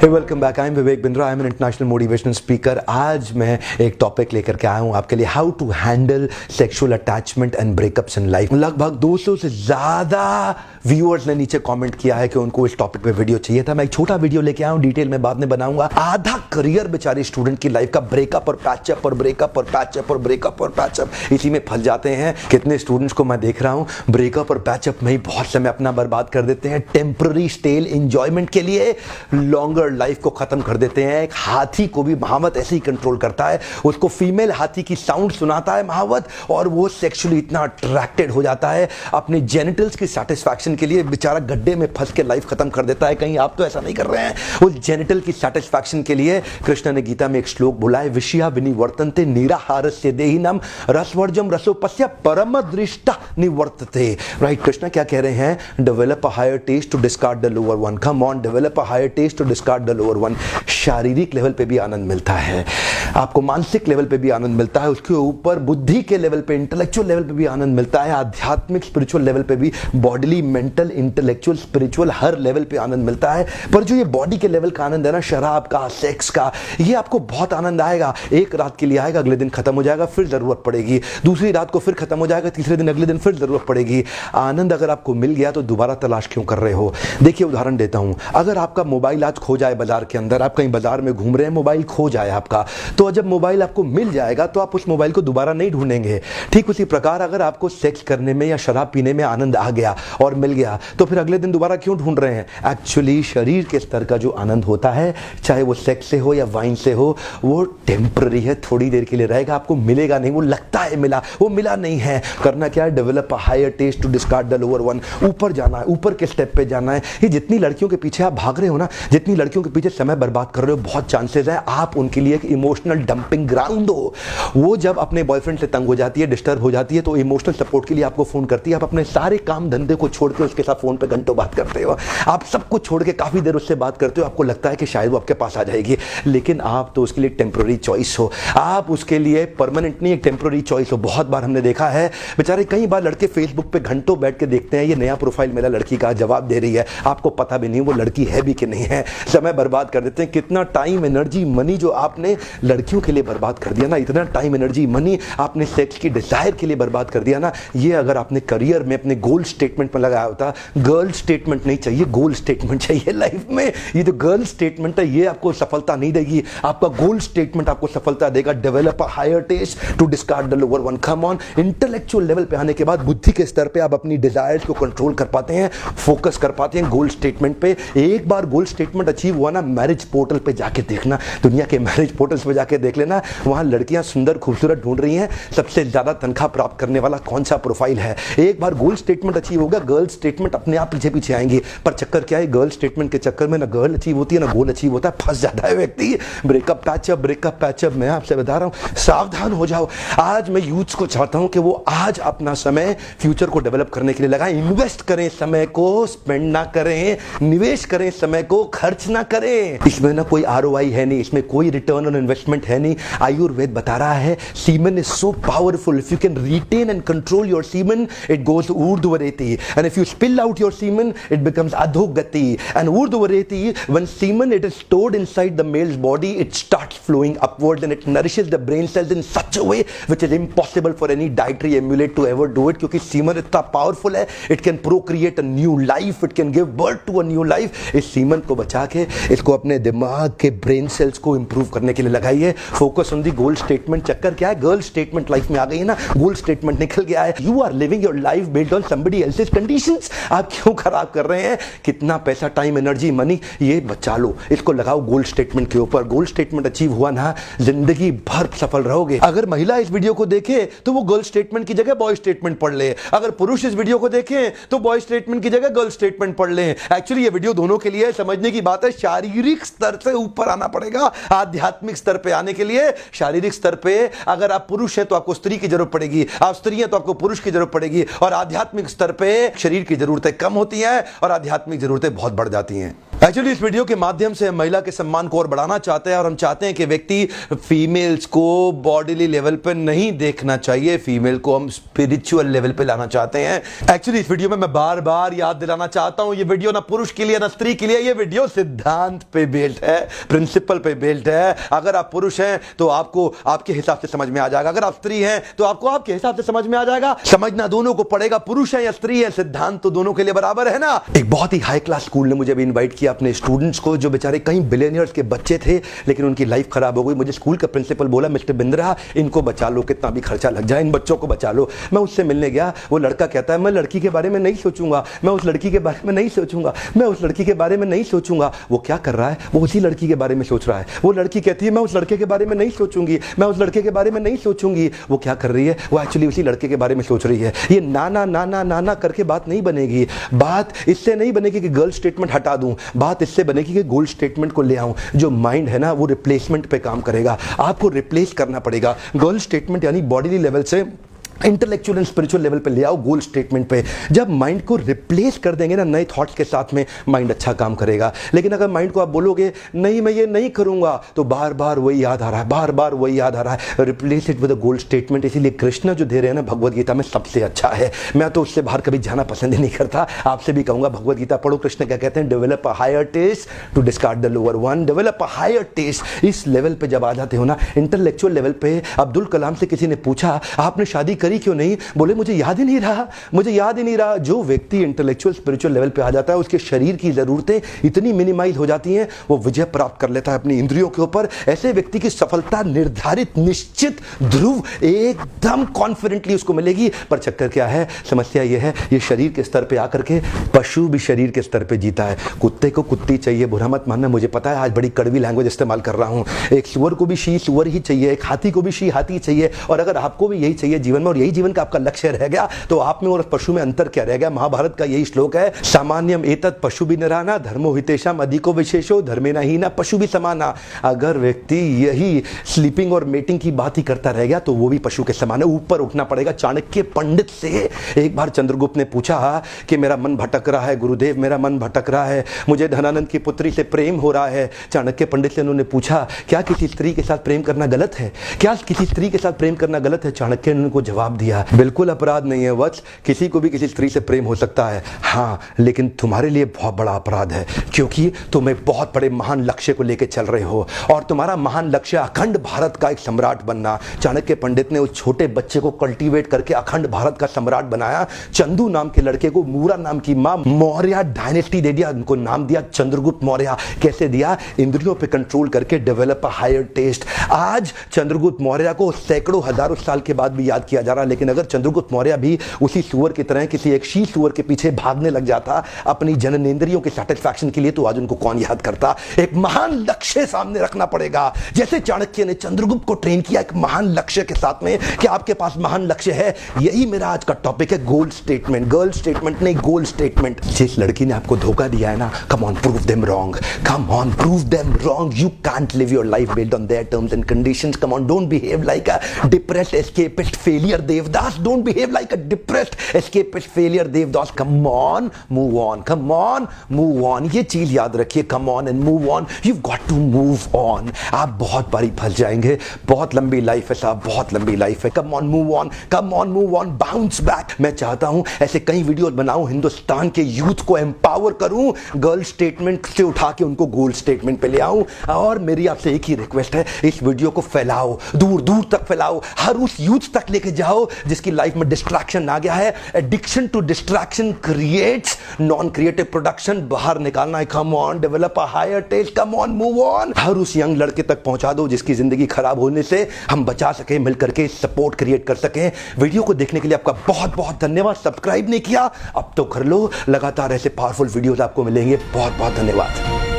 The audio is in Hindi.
Hey welcome back. I am Vivek Bindra. I am an international motivational speaker. आज मैं एक टॉपिक लेकर के आया हूं आपके लिए, how to handle sexual attachment and breakups in life. लगभग 200 से ज्यादा व्यूअर्स ने नीचे कमेंट किया है कि उनको इस टॉपिक पे वीडियो चाहिए था। मैं एक छोटा वीडियो लेके आया हूं, डिटेल में बाद में बनाऊंगा। आधा करियर बेचारे स्टूडेंट की लाइफ का ब्रेकअप और पैचअप और ब्रेकअप और पैचअप और ब्रेकअप और पैचअप, इसी में फंस जाते हैं। कितने स्टूडेंट्स को मैं देख रहा हूं ब्रेकअप और पैचअप में ही बहुत समय अपना बर्बाद कर देते हैं, टेम्पररी स्टेल एंजॉयमेंट के लिए लॉन्गर लाइफ को खत्म कर देते हैं। एक हाथी को भी महावत ऐसे ही कंट्रोल करता है, उसको फीमेल हाथी की साउंड सुनाता है महावत, और वो सेक्सुअली इतना अट्रैक्टेड हो जाता है, अपने जेनिटल्स की सैटिस्फैक्शन के लिए बेचारा गड्ढे में फंस के लाइफ खत्म कर देता है। कहीं आप तो ऐसा नहीं कर रहे हैं? उस जेनिटल की सैटिस्फैक्शन के लिए कृष्ण ने गीता में एक श्लोक बोला है, विषया विनिवर्तन्ते निराहारस्य देहिनम रसवर्जम रसोपस्य परम दृष्टा निवर्तते। राइट, कृष्ण क्या कह रहे हैं? Develop a higher taste to discard the lower one. Come on, develop a higher taste to discard the lower one. शारीरिक लेवल पे भी आनंद मिलता है आपको, मानसिक लेवल पे भी आनंद मिलता है, उसके ऊपर बुद्धि के लेवल पे, इंटेलेक्चुअल लेवल पे भी आनंद मिलता है, आध्यात्मिक स्पिरिचुअल लेवल पे भी, बॉडीली मेंटल इंटेलेक्चुअल स्पिरिचुअल हर लेवल पे आनंद मिलता है। पर जो ये बॉडी के लेवल का आनंद है ना, शराब का, सेक्स का, ये आपको बहुत आनंद आएगा। एक रात के लिए आएगा, अगले दिन खत्म हो जाएगा, फिर जरूरत पड़ेगी, दूसरी रात को फिर खत्म हो जाएगा, तीसरे दिन अगले दिन फिर जरूरत पड़ेगी। आनंद अगर आपको मिल गया तो दोबारा तलाश क्यों कर रहे हो? देखिए उदाहरण देता हूं, अगर आपका मोबाइल आज खो जाए बाजार के अंदर, आप कहीं बाजार में घूम रहे हैं, मोबाइल खो जाए आपका, तो जब मोबाइल आपको मिल जाएगा तो आप उस मोबाइल को दोबारा नहीं ढूंढेंगे। ठीक उसी प्रकार अगर आपको सेक्स करने में या शराब पीने में आनंद आ गया और मिल गया, तो फिर अगले दिन दोबारा क्यों ढूंढ रहे हैं? एक्चुअली शरीर के स्तर का जो आनंद होता है, चाहे वो सेक्स से हो या वाइन से हो, वो टेम्पररी है, थोड़ी देर के लिए रहेगा, आपको मिलेगा नहीं। वो लगता है मिला, वो मिला नहीं है। करना क्या है? Develop a higher taste to discard the lower one. ऊपर जाना है, ऊपर के स्टेप पे जाना है। ये जितनी लड़कियों के पीछे आप भाग रहे हो ना, जितनी लड़कियों के पीछे समय बर्बाद कर रहे हो, बहुत चांसेस है आप उनके लिए एक इमोशनल डंपिंग ग्राउंड हो। वो जब अपने बॉयफ्रेंड से तंग हो जाती है, डिस्टर्ब हो जाती है, तो इमोशनल सपोर्ट के लिए आपको फोन करती है। आप अपने सारे काम धंधे को छोड़ के उसके साथ फोन पे घंटों बात करते हो, आप सब कुछ छोड़ के काफी देर उससे बात करते हो, आपको लगता है कि शायद वो आपके पास आ जाएगी, लेकिन आप तो उसके लिए टेम्पररी चॉइस हो, आप उसके लिए परमानेंट नहीं, एक टेम्पररी चॉइस हो। बहुत बार हमने देखा है बेचारे, कई बार लड़के फेसबुक पे घंटों बैठ के देखते हैं, ये नया प्रोफाइल मेरा लड़की का जवाब दे रही है, आपको पता भी नहीं वो लड़की है भी कि नहीं है। समय बर्बाद कर देते हैं। कितना टाइम, एनर्जी, मनी जो आपने लड़कियों के लिए बर्बाद कर दिया ना, इतना टाइम, एनर्जी, मनी आपने सेक्स की डिजायर के लिए बर्बाद कर दिया ना, ये अगर आपने करियर में अपने गोल स्टेटमेंट में लगाया होता। गर्ल स्टेटमेंट नहीं चाहिए, गोल स्टेटमेंट चाहिए लाइफ में। ये जो गर्ल स्टेटमेंट है, ये आपको सफलता नहीं देगी, आपका गोल स्टेटमेंट आपको सफलता देगा। Develop a higher taste to discard the lower one. Come on, intellectual level पे आने के बाद बुद्धि के स्तर पे आप अपनी डिजायर्स को कंट्रोल कर पाते हैं, फोकस कर पाते हैं गोल स्टेटमेंट पे। एक बार गोल स्टेटमेंट अचीव हुआ ना, मैरिज पोर्टल पे जाके देखना, दुनिया के मैरिज पोर्टल्स पे जाके देख लेना, वहां लड़कियां सुंदर खूबसूरत ढूंढ रही हैं, सबसे ज्यादा तनख्वाह प्राप्त करने वाला कौन सा प्रोफाइल है। एक बार गोल स्टेटमेंट अचीव होगा, गर्ल स्टेटमेंट अपने आप पीछे पीछे आएंगे। पर चक्कर क्या है? गर्ल स्टेटमेंट के चक्कर में ना गर्ल अचीव होती है ना गोल अचीव होता है, फंस जाता है व्यक्ति। Breakup patchup. मैं आपसे बता रहा हूं, सावधान हो जाओ। आज मैं यूथ्स को चाहता हूं कि वो आज अपना समय फ्यूचर को डेवलप करने के लिए लगाएं। इन्वेस्ट करें, समय को स्पेंड ना करें, निवेश करें, समय को खर्च ना करें। इसमें ना कोई आरओआई है नहीं, इसमें कोई रिटर्न ऑन इन्वेस्टमेंट है नहीं। आयुर्वेद बता रहा है semen is so powerful, if you can retain and control your semen it goes urdhvareti, and if you spill out your semen it becomes adhogati, and urdhvareti, when semen it is stored inside the male's body it starts flowing upward and it nourishes the brain cells in such a way which is impossible for any dietary emulate to ever do it, क्योंकि सीमन इतना पावरफुल है, it can procreate a new life, it can give birth to a new life. इस सीमन को बचा के इसको अपने दिमाग के ब्रेन सेल्स को इंप्रूव करने के लिए लगाइए। Focus on the goal statement. चक्कर क्या है? गर्ल स्टेटमेंट लाइफ में आ गई है ना, गोल स्टेटमेंट निकल गया है। You are living your life based on somebody else's conditions. आप क्यों खराब कर रहे हैं? कितना पैसा, टाइम, एनर्जी, मनी, ये बचा लो, इसको लगाओ गोल स्टेटमेंट के ऊपर। गोल स्टेटमेंट अचीव हुआ ना, जिंदगी भर सफल रहोगे। अगर महिला इस वीडियो को देखे तो वो गर्ल स्टेटमेंट की जगह बॉय स्टेटमेंट पढ़ ले, अगर पुरुष इस वीडियो को देखे तो बॉय स्टेटमेंट की जगह गर्ल स्टेटमेंट पढ़ ले। एक्चुअली ये वीडियो दोनों के लिए समझने की बात है। शारीरिक स्तर से ऊपर आना पड़ेगा, आध्यात्मिक स्तर पे आने के लिए। शारीरिक स्तर पे अगर आप पुरुष हैं तो आपको स्त्री की जरूरत पड़ेगी, आप स्त्री हैं तो आपको पुरुष की जरूरत पड़ेगी, और आध्यात्मिक स्तर पे शरीर की जरूरतें कम होती हैं और आध्यात्मिक जरूरतें बहुत बढ़ जाती हैं। एक्चुअली इस वीडियो के माध्यम से हम महिला के सम्मान को और बढ़ाना चाहते हैं और हम चाहते हैं कि व्यक्ति फीमेल्स को बॉडीली लेवल पे नहीं देखना चाहिए, फीमेल को हम स्पिरिचुअल लेवल पे लाना चाहते हैं। एक्चुअली इस वीडियो में मैं बार बार याद दिलाना चाहता हूं, ये वीडियो ना पुरुष के लिए ना स्त्री के लिए, ये वीडियो सिद्धांत पे बेस्ड है, प्रिंसिपल पे बेस्ड है। अगर आप पुरुष हैं तो आपको आपके हिसाब से समझ में आ जाएगा, अगर आप स्त्री हैं तो आपको आपके हिसाब से समझ में आ जाएगा। समझना दोनों को पड़ेगा, पुरुष है या स्त्री है, सिद्धांत तो दोनों के लिए बराबर है ना। एक बहुत ही हाई क्लास स्कूल ने मुझे भी इन्वाइट किया अपने स्टूडेंट्स को, जो बेचारे कई बिलियनियर्स के बच्चे थे लेकिन उनकी लाइफ खराब हो गई। मुझे स्कूल का प्रिंसिपल बोला, मिस्टर बिंद्रा इनको बचा लो, कितना भी खर्चा लग जाए इन बच्चों को बचा लो। मैं उससे मिलने गया, वो लड़का कहता है मैं लड़की के बारे में नहीं सोचूंगा, मैं उस लड़की के बारे में नहीं सोचूंगा, मैं उस लड़की के बारे में नहीं सोचूंगा। वो क्या कर रहा है, वो उसी लड़की के बारे में सोच रहा है। वो लड़की कहती है मैं उस लड़के के बारे में नहीं सोचूंगी, मैं उस लड़के के बारे में नहीं सोचूंगी। वो क्या कर रही है, वो एक्चुअली उसी लड़के के बारे में सोच रही है। ये नाना नाना नाना करके बात नहीं बनेगी। बात इससे नहीं बनेगी कि गर्ल स्टेटमेंट हटा दूं, बात इससे बनेगी कि गोल्ड स्टेटमेंट को ले आऊं। जो माइंड है ना वो रिप्लेसमेंट पे काम करेगा, आपको रिप्लेस करना पड़ेगा। गर्ल स्टेटमेंट यानी बॉडी लेवल से इंटेलेक्चुअल एंड स्पिरिचुअल लेवल पे ले आओ गोल स्टेटमेंट पे। जब माइंड को रिप्लेस कर देंगे ना नए थॉट्स के साथ में, माइंड अच्छा काम करेगा। लेकिन अगर माइंड को आप बोलोगे नहीं मैं ये नहीं करूंगा, तो बार बार वही याद आ रहा है, बार बार वही याद आ रहा है। Replace it with a goal statement. इसीलिए कृष्ण जो दे रहे हैं ना भगवद गीता में सबसे अच्छा है। मैं तो उससे बाहर कभी जाना पसंद ही नहीं करता, आपसे भी कहूंगा भगवद गीता पढ़ो। कृष्ण क्या कहते हैं, develop a higher taste to discard the lower one. Develop a higher taste. इस लेवल पे जब आ जाते हो ना इंटेलेक्चुअल लेवल पे, अब्दुल कलाम से किसी ने पूछा आपने शादी करी क्यों नहीं, बोले मुझे याद ही नहीं रहा, मुझे याद ही नहीं रहा। जो व्यक्ति इंटेलेक्चुअल स्पिरिचुअल लेवल पे आ जाता है उसके शरीर की जरूरतें इतनी मिनिमाइज हो जाती हैं, वो विजय प्राप्त कर लेता है अपनी इंद्रियों के ऊपर। ऐसे व्यक्ति की सफलता निर्धारित, निश्चित, ध्रुव, एकदम कॉन्फिडेंटली उसको मिलेगी। पर चक्कर क्या है, समस्या ये है, ये शरीर के स्तर पे आकर के पशु भी शरीर के स्तर पे जीता है। कुत्ते को कुत्ती चाहिए, बुरा मत मानना, मुझे पता है आज बड़ी कड़वी लैंग्वेज इस्तेमाल कर रहा हूं। एक सुअर को भी शी सुअर ही चाहिए, एक हाथी को भी शी हाथी चाहिए। और अगर आपको भी यही चाहिए जीवन में और यही जीवन का आपका लक्ष्य रह गया, तो आप में और पशु में अंतर क्या रह गया। महाभारत का यही श्लोक है, सामान्यम एतत् पशु भी नराना धर्मो हितेशम अधिको विशेषो धर्मेना हीना पशु भी समाना। अगर व्यक्ति यही स्लीपिंग और मेटिंग की बात ही करता रह गया तो वो भी पशु के समान है। ऊपर उठना पड़ेगा। चाणक्य पंडित से एक बार चंद्रगुप्त ने पूछा कि मेरा मन भटक रहा है गुरुदेव, मेरा मन भटक रहा है, मुझे धनानंद की पुत्री से प्रेम हो रहा है। चाणक्य पंडित से उन्होंने पूछा क्या किसी स्त्री के साथ प्रेम करना गलत है, क्या किसी स्त्री के साथ प्रेम करना गलत है। चाणक्य ने उनको जवाब दिया बिल्कुल अपराध नहीं है वत्स, किसी को भी किसी स्त्री से प्रेम हो सकता है, हाँ लेकिन तुम्हारे लिए बहुत बड़ा अपराध है, क्योंकि तुम एक बहुत बड़े महान लक्ष्य को लेकर चल रहे हो और तुम्हारा महान लक्ष्य अखंड भारत का एक सम्राट बनना। चाणक्य पंडित ने उस छोटे बच्चे को कल्टीवेट करके अखंड भारत का सम्राट बनाया। चंदू नाम के लड़के को मूरा नाम की मां मौर्य डायनेस्टी दे दिया, उनको नाम दिया चंद्रगुप्त मौर्य। कैसे दिया, इंद्रियों पे कंट्रोल करके, डेवलप अ हायर टेस्ट। आज चंद्रगुप्त मौर्य को सैकड़ों हजारों साल के बाद भी याद किया जा रहा है, लेकिन अगर चंद्रगुप्त मौर्य भी उसी सुअर की तरह किसी एक शी सुअर के पीछे भागने लग जाता अपनी जननेंद्रियों के सैटिस्फैक्शन के लिए, तो आज उनको कौन याद करता। एक महान लक्ष्य सामने रखना पड़ेगा, जैसे चाणक्य ने चंद्रगुप्त को ट्रेन किया एक महान लक्ष्य के साथ में कि आपके पास महान लक्ष्य है। यही मेरा आज का टॉपिक है, गोल स्टेटमेंट। गर्ल स्टेटमेंट नहीं, गोल स्टेटमेंट। जिस लड़की ने आपको धोखा दिया है ना, come on prove them wrong, come on prove them wrong. You can't live your life based on their terms and conditions. Come on, don't behave like a depressed escapist failure Devdas. Don't behave like a depressed escapist failure Devdas. come on move on, come on move on। ये चीज याद रखिए, come on and move on, you've got to move on। आप बहुत बारी फंस जाएंगे, बहुत लंबी लाइफ है साहब, बहुत लंबी लाइफ है। come on move on, come on move on, bounce back। मैं चाहता हूं ऐसे कई वीडियो बनाऊं, हिंदुस्तान के यूथ को एम्पावर करूं, गर्ल स्टेटमेंट से उठा के उनको गोल स्टेटमेंट पे ले आऊं। और मेरी आपसे एक ही रिक्वेस्ट है, इस वीडियो को फैलाओ, दूर दूर तक फैलाओ, हर उस यूथ तक लेके जाओ जिसकी लाइफ में डिस्ट्रैक्शन आ गया है। Addiction to distraction creates non creative production. बाहर निकालना है। Come on, develop a higher taste, come on move on. हर उस यंग लड़के तक पहुंचा दो जिसकी जिंदगी खराब होने से हम बचा सके, मिलकर के सपोर्ट क्रिएट कर सके। वीडियो को देखने के लिए आपका बहुत बहुत धन्यवाद। सब्सक्राइब नहीं किया अब तो कर लो, लगातार ऐसे पावरफुल वीडियोस आपको मिलेंगे। बहुत बहुत धन्यवाद।